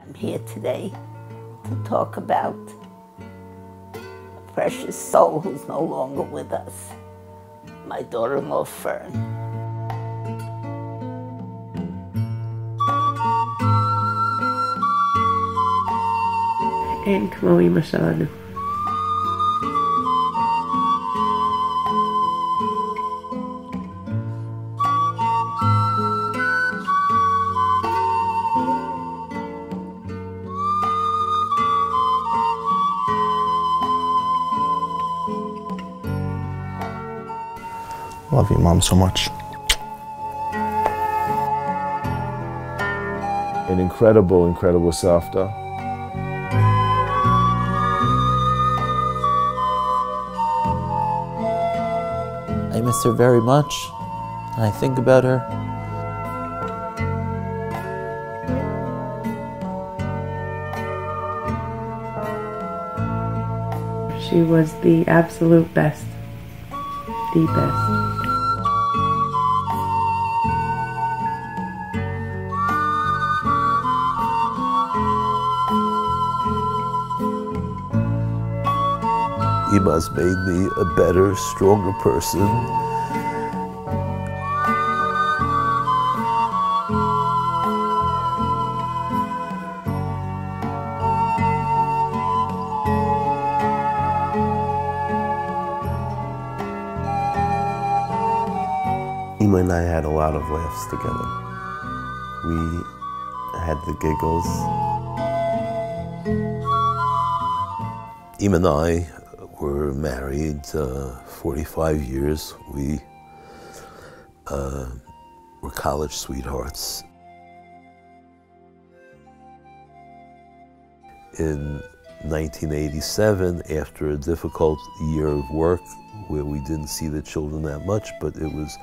I'm here today to talk about a precious soul who's no longer with us, my daughter-in-law Fern. אין כמו אמא שלנו. Love you, Mom, so much. An incredible, incredible Savta. I miss her very much. I think about her. She was the absolute best. The best. Ima's made me a better, stronger person. Ima and I had a lot of laughs together. We had the giggles. Ima and I were married 45 years. We were college sweethearts. In 1987, after a difficult year of work where we didn't see the children that much, but it was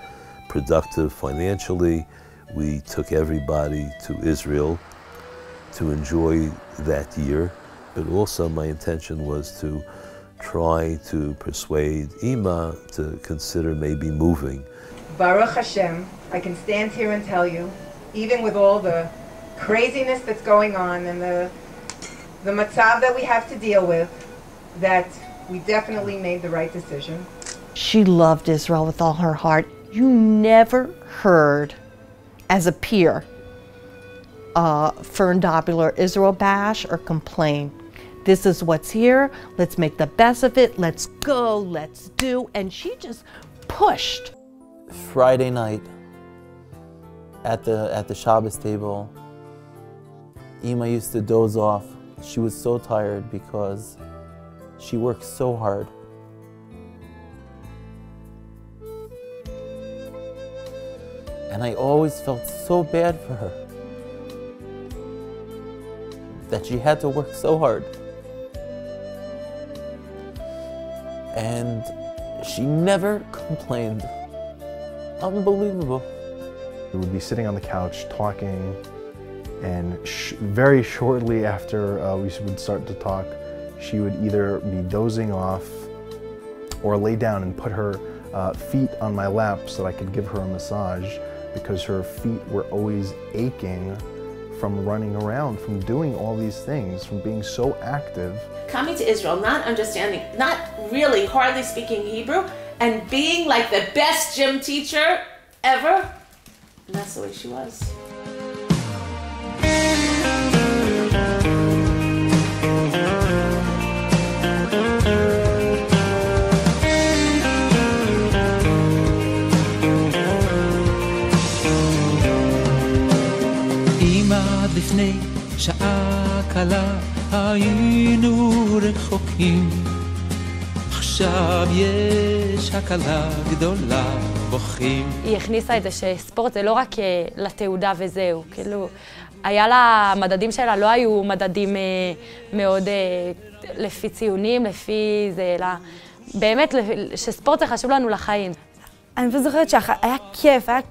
productive financially, we took everybody to Israel to enjoy that year. But also my intention was to try to persuade Ima to consider maybe moving. Baruch Hashem, I can stand here and tell you, even with all the craziness that's going on and the matzav that we have to deal with, that we definitely made the right decision. She loved Israel with all her heart. You never heard, as a peer, Fern Doppler Israel bash or complain. This is what's here, let's make the best of it, let's go, let's do, and she just pushed. Friday night at the Shabbos table, Ima used to doze off. She was so tired because she worked so hard. And I always felt so bad for her, that she had to work so hard. And she never complained. Unbelievable. We would be sitting on the couch talking, and very shortly after we would start to talk, she would either be dozing off or lay down and put her feet on my lap so that I could give her a massage, because her feet were always aching from running around, from doing all these things, from being so active. Coming to Israel, not understanding, not really hardly speaking Hebrew, and being like the best gym teacher ever, and that's the way she was. לפני שעה קלה היינו רחוקים, עכשיו יש הקלה גדולה בוכים. היא הכניסה את זה שספורט זה לא רק לתעודה וזהו, כאילו היה לה, מדדים שלה לא היו מדדים מאוד לפי ציונים, לפי זה, אלא באמת שספורט זה חשוב לנו לחיים. אני פשוט זוכרת שהיה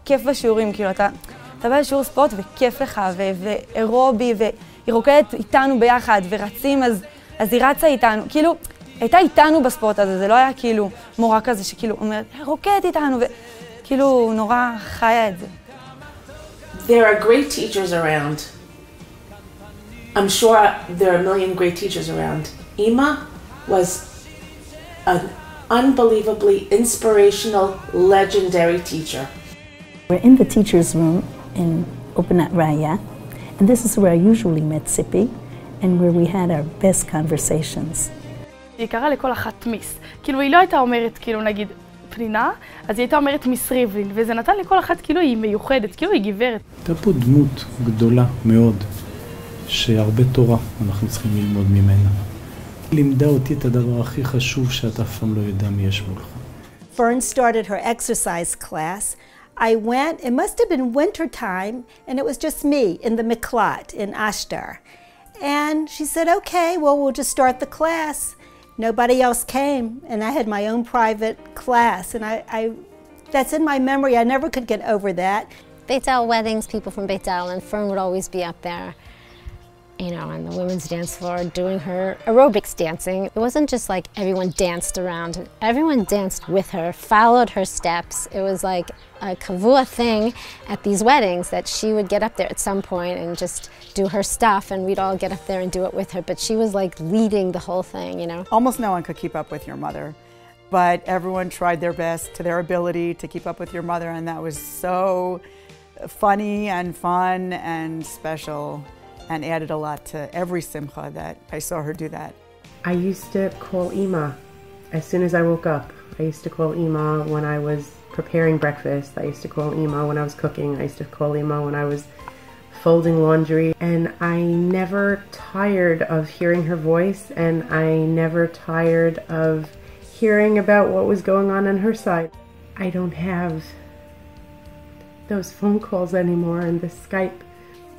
כיף בשיעורים, כאילו אתה בא לשיעור ספורט וכיף לך, ואירובי, והיא רוקדת איתנו ביחד, ורצים, אז היא רצה איתנו, כאילו, הייתה איתנו בספורט הזה, זה לא היה כאילו מורה כזה שכאילו אומרת, רוקדת איתנו, וכאילו נורא חיה את זה. There are great teachers around, I'm sure there are a million great teachers around. Ima was an unbelievably inspirational, legendary teacher. We're in the teacher's room in Openat Raya, and this is where I usually met Tzipi, and where we had our best conversations. היא קראה לכל אחת מיס. כאילו היא לא הייתה אומרת, כאילו נגיד, פנינה, אז היא הייתה אומרת מיס ריבלין, וזה נתן לכל אחת כאילו היא מיוחדת, כאילו היא גברת. הייתה פה דמות גדולה מאוד, שהרבה תורה אנחנו צריכים ללמוד ממנה. היא לימדה אותי את הדבר הכי חשוב שאתה אף פעם לא יודע מי יש מולך. Fern started her exercise class. I went, it must have been winter time, and it was just me in the miklat in Ashtar. And she said, okay, well, we'll just start the class. Nobody else came, and I had my own private class, and that's in my memory. I never could get over that. Beit El weddings, people from Beit El, and Fern would always be up there, you know, on the women's dance floor doing her aerobics dancing. It wasn't just like everyone danced around her. Everyone danced with her, followed her steps. It was like a kavua thing at these weddings that she would get up there at some point and just do her stuff, and we'd all get up there and do it with her. But she was like leading the whole thing, you know. Almost no one could keep up with your mother, but everyone tried their best to their ability to keep up with your mother, and that was so funny and fun and special, and added a lot to every simcha that I saw her do that. I used to call Ima as soon as I woke up. I used to call Ima when I was preparing breakfast. I used to call Ima when I was cooking. I used to call Ima when I was folding laundry. And I never tired of hearing her voice, and I never tired of hearing about what was going on her side. I don't have those phone calls anymore and the Skype.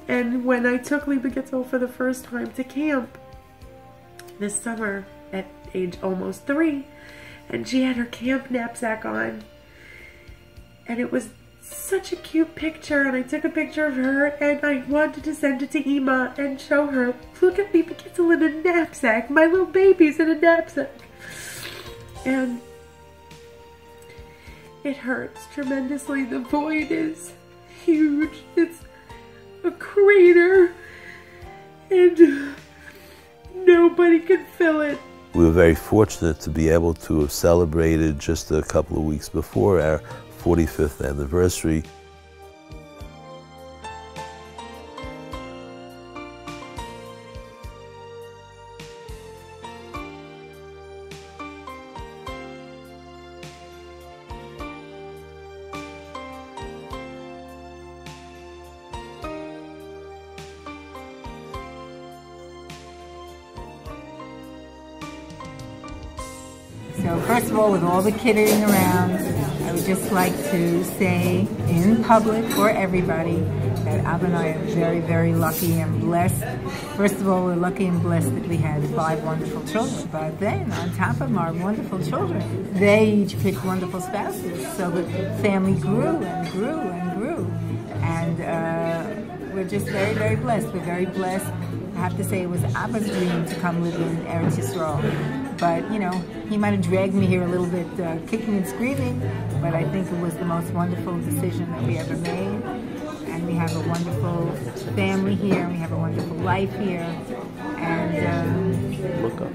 And when I took Liba Gitzel for the first time to camp this summer at age almost 3, and she had her camp knapsack on, and it was such a cute picture, and I took a picture of her, and I wanted to send it to Ima and show her, look at Liba Gitzel in a knapsack, my little baby's in a knapsack. And it hurts tremendously. The void is huge. It's a crater, and nobody can fill it. We were very fortunate to be able to have celebrated just a couple of weeks before our 45th anniversary. So first of all, with all the kidding around, I would just like to say in public for everybody that Abba and I are very, very lucky and blessed. First of all, we're lucky and blessed that we had 5 wonderful children. But then, on top of our wonderful children, they each picked wonderful spouses. So the family grew and grew and grew. And we're just very, very blessed. We're very blessed. I have to say it was Abba's dream to come live in Eretz Yisrael. But, you know, he might have dragged me here a little bit kicking and screaming, but I think it was the most wonderful decision that we ever made. And we have a wonderful family here, and we have a wonderful life here. And, look up.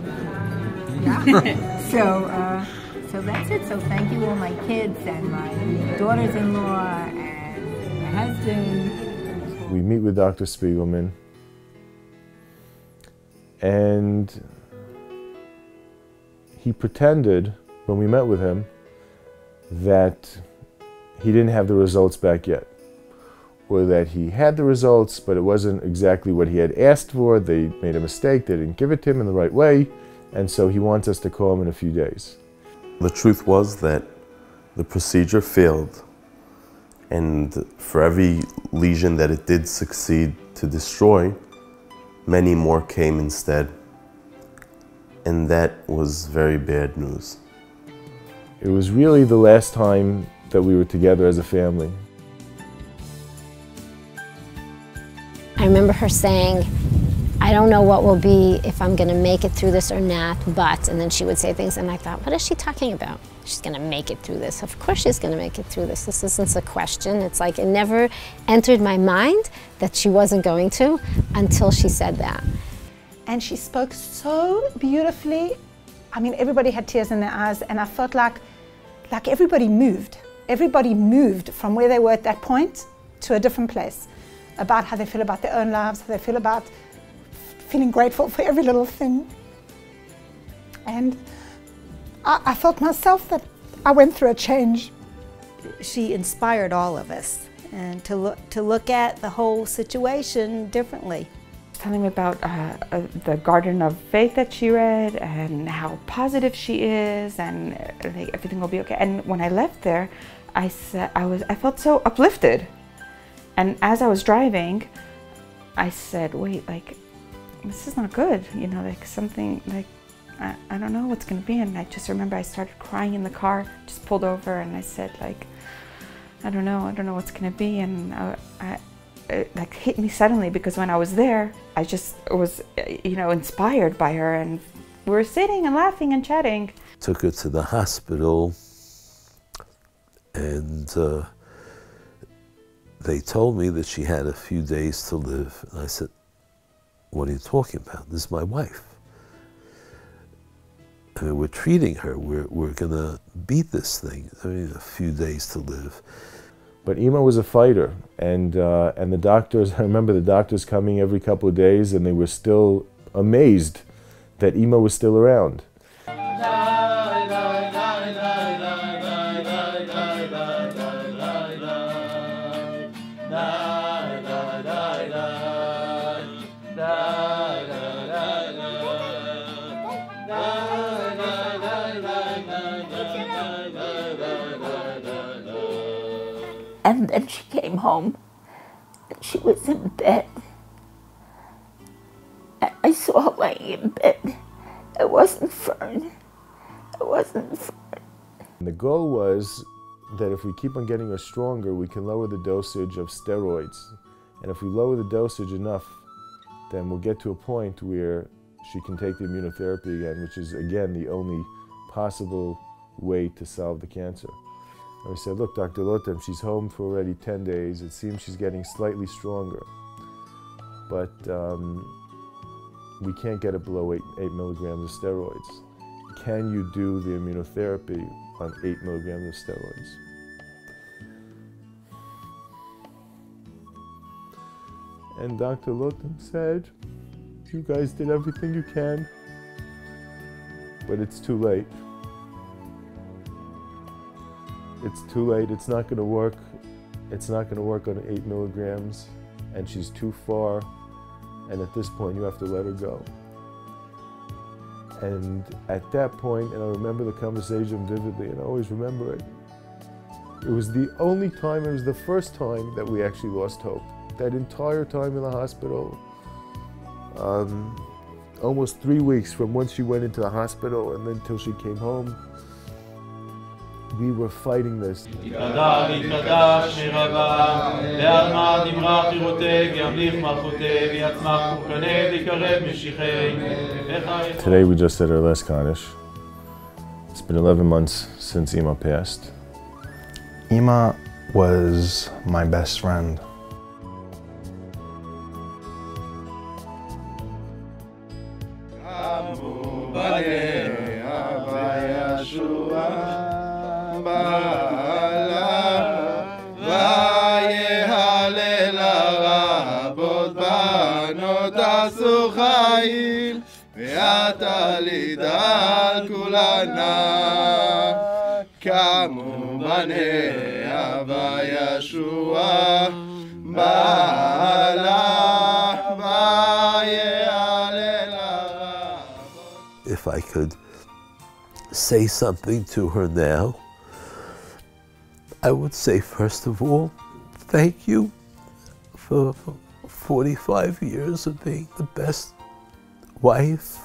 Yeah. So that's it. So thank you all my kids and my daughters-in-law and my husband. We meet with Dr. Spiegelman, and he pretended, when we met with him, that he didn't have the results back yet, or that he had the results, but it wasn't exactly what he had asked for. They made a mistake, they didn't give it to him in the right way, and so he wants us to call him in a few days. The truth was that the procedure failed, and for every lesion that it did succeed to destroy, many more came instead. And that was very bad news. It was really the last time that we were together as a family. I remember her saying, I don't know what will be if I'm going to make it through this or not, but, and then she would say things, and I thought, what is she talking about? she's going to make it through this. Of course she's going to make it through this. This isn't a question. It's like it never entered my mind that she wasn't going to until she said that. And she spoke so beautifully. I mean, everybody had tears in their eyes, and I felt like everybody moved. Everybody moved from where they were at that point to a different place, about how they feel about their own lives, how they feel about feeling grateful for every little thing. And I felt myself that I went through a change. She inspired all of us, and to look at the whole situation differently. Telling me about the Garden of Faith that she read and how positive she is, and like, everything will be okay. And when I left there, I felt so uplifted. And as I was driving, I said, wait, like, this is not good, you know, like something, like, I don't know what's gonna be. And I just remember I started crying in the car, just pulled over, and I said, like, I don't know what's gonna be. And it like hit me suddenly, because when I was there, I just was, you know, inspired by her, and we were sitting and laughing and chatting. Took her to the hospital, and they told me that she had a few days to live. And I said, what are you talking about? This is my wife. I mean, we're treating her. We're gonna beat this thing. I mean, a few days to live. But Ima was a fighter, and the doctors, I remember the doctors coming every couple of days, and they were still amazed that Ima was still around. And then she came home, and she was in bed. And I saw her laying in bed. It wasn't Fern. It wasn't Fern. And the goal was that if we keep on getting her stronger, we can lower the dosage of steroids. And if we lower the dosage enough, then we'll get to a point where she can take the immunotherapy again, which is, again, the only possible way to solve the cancer. And we said, look, Dr. Lotem, she's home for already 10 days. It seems she's getting slightly stronger. But we can't get it below 8 milligrams of steroids. Can you do the immunotherapy on 8 milligrams of steroids? And Dr. Lotem said, you guys did everything you can, but it's too late. It's too late, it's not gonna work. It's not gonna work on 8 milligrams, and she's too far, and at this point you have to let her go. And at that point, and I remember the conversation vividly, and I always remember it, it was the only time, it was the first time that we actually lost hope. That entire time in the hospital, almost 3 weeks from once she went into the hospital and then till she came home, we were fighting this. Today we just did our last Kaddish. It's been 11 months since Ima passed. Ima was my best friend. If I could say something to her now, I would say, first of all, thank you for 45 years of being the best wife,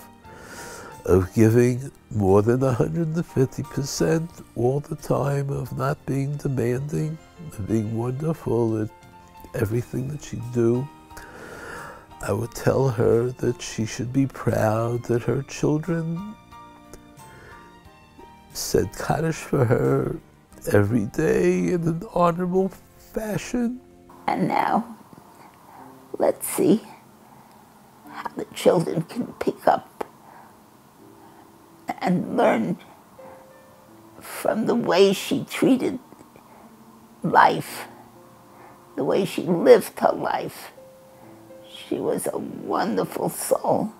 of giving more than 150% all the time, of not being demanding, of being wonderful at everything that you do. I would tell her that she should be proud that her children said Kaddish for her every day in an honorable fashion. And now, let's see how the children can pick up and learn from the way she treated life, the way she lived her life. She was a wonderful soul.